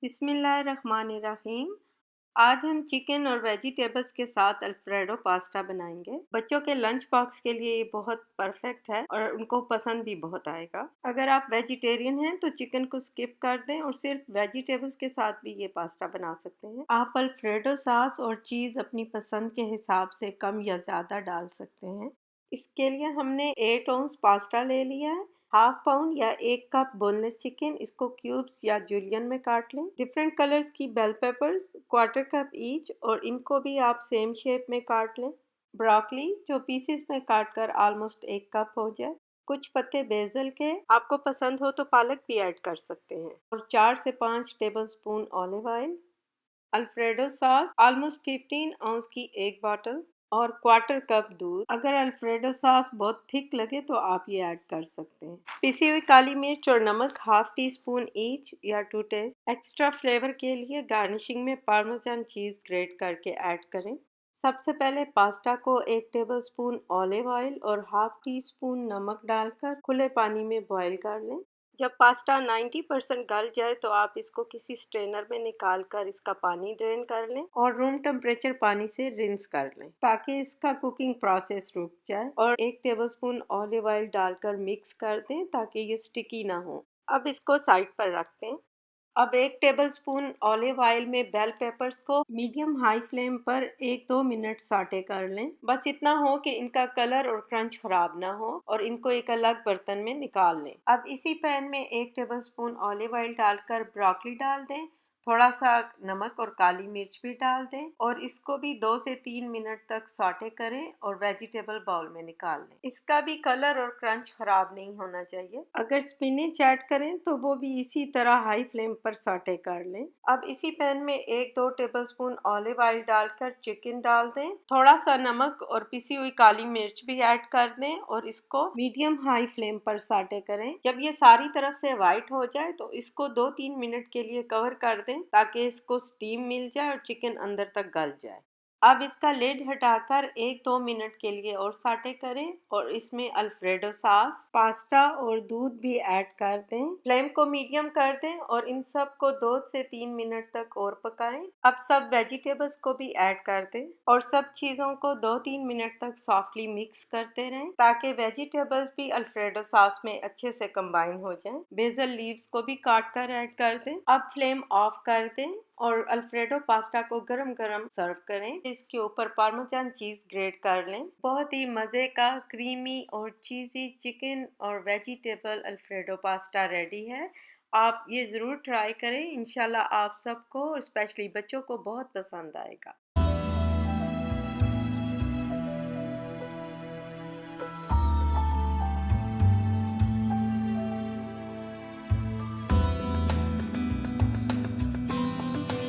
बिस्मिल्लाहिर्रहमानिर्रहीम। आज हम चिकन और वेजिटेबल्स के साथ अल्फ्रेडो पास्ता बनाएंगे। बच्चों के लंच बॉक्स के लिए ये बहुत परफेक्ट है और उनको पसंद भी बहुत आएगा। अगर आप वेजिटेरियन हैं तो चिकन को स्किप कर दें और सिर्फ वेजिटेबल्स के साथ भी ये पास्ता बना सकते हैं। आप अल्फ्रेडो सॉस और चीज़ अपनी पसंद के हिसाब से कम या ज़्यादा डाल सकते हैं। इसके लिए हमने 8 औंस पास्ता ले लिया है। हाफ पाउंड या 1 कप बोनलेस चिकन, इसको क्यूब्स या जूलियन में काट लें। डिफरेंट कलर्स की बेल पेपर्स 1/4 कप ईच और इनको भी आप सेम शेप में काट लें। ब्रोकली जो पीसेस में काट कर ऑलमोस्ट 1 कप हो जाए। कुछ पत्ते बेसल के, आपको पसंद हो तो पालक भी ऐड कर सकते हैं। और 4 से 5 table spoon olive oil. Alfredo sauce almost 15 ounce की एक बॉटल और 1/4 कप दूध। अगर अल्फ्रेडो सॉस बहुत थिक लगे तो आप ये ऐड कर सकते हैं। पिसी हुई काली मिर्च और नमक हाफ टी स्पून ईच या टू टेस्ट। एक्स्ट्रा फ्लेवर के लिए गार्निशिंग में पार्मेजान चीज ग्रेट करके ऐड करें। सबसे पहले पास्ता को 1 टेबल स्पून ऑलिव ऑयल और हाफ टी स्पून नमक डालकर खुले पानी में बॉईल कर लें। जब पास्ता 90% गल जाए तो आप इसको किसी स्ट्रेनर में निकाल कर इसका पानी ड्रेन कर लें और रूम टेम्परेचर पानी से रिंस कर लें ताकि इसका कुकिंग प्रोसेस रुक जाए। और 1 टेबलस्पून ऑलिव ऑयल डालकर मिक्स कर दें ताकि ये स्टिकी ना हो। अब इसको साइड पर रख दें। अब 1 टेबलस्पून ऑलिव ऑयल में बेल पेपर्स को मीडियम हाई फ्लेम पर 1-2 मिनट सॉटे कर लें। बस इतना हो कि इनका कलर और क्रंच खराब ना हो और इनको एक अलग बर्तन में निकाल लें। अब इसी पैन में 1 टेबलस्पून ऑलिव ऑयल डालकर ब्रोकली डाल दें। थोड़ा सा नमक और काली मिर्च भी डाल दें और इसको भी 2 से 3 मिनट तक सॉटे करें और वेजिटेबल बाउल में निकाल लें। इसका भी कलर और क्रंच खराब नहीं होना चाहिए। अगर स्पिनच ऐड करें तो वो भी इसी तरह हाई फ्लेम पर सॉटे कर लें। अब इसी पैन में 1-2 टेबलस्पून ऑलिव ऑयल डालकर चिकन डाल दें। थोड़ा सा नमक और पिसी हुई काली मिर्च भी ऐड कर दें और इसको मीडियम हाई फ्लेम पर सॉटे करें। जब ये सारी तरफ से वाइट हो जाए तो इसको 2-3 मिनट के लिए कवर कर दें ताकि इसको स्टीम मिल जाए और चिकन अंदर तक गल जाए। अब इसका लिड हटाकर 1-2 मिनट के लिए और सॉटे करें और इसमें अल्फ्रेडो सॉस, पास्ता और दूध भी ऐड कर दें। फ्लेम को मीडियम कर दें और इन सब को 2 से 3 मिनट तक और पकाएं। अब सब वेजिटेबल्स को भी ऐड कर दें और सब चीज़ों को 2-3 मिनट तक सॉफ्टली मिक्स करते रहें ताकि वेजिटेबल्स भी अल्फ्रेडो सॉस में अच्छे से कंबाइन हो जाएं। बेसल लीव्स को भी काट कर ऐड कर दें। अब फ्लेम ऑफ कर दें और अल्फ्रेडो पास्ता को गरम गरम सर्व करें। इसके ऊपर पार्मेजान चीज ग्रेट कर लें। बहुत ही मज़े का क्रीमी और चीज़ी चिकन और वेजिटेबल अल्फ्रेडो पास्ता रेडी है। आप ये ज़रूर ट्राई करें। इंशाल्लाह आप सबको, स्पेशली बच्चों को, बहुत पसंद आएगा।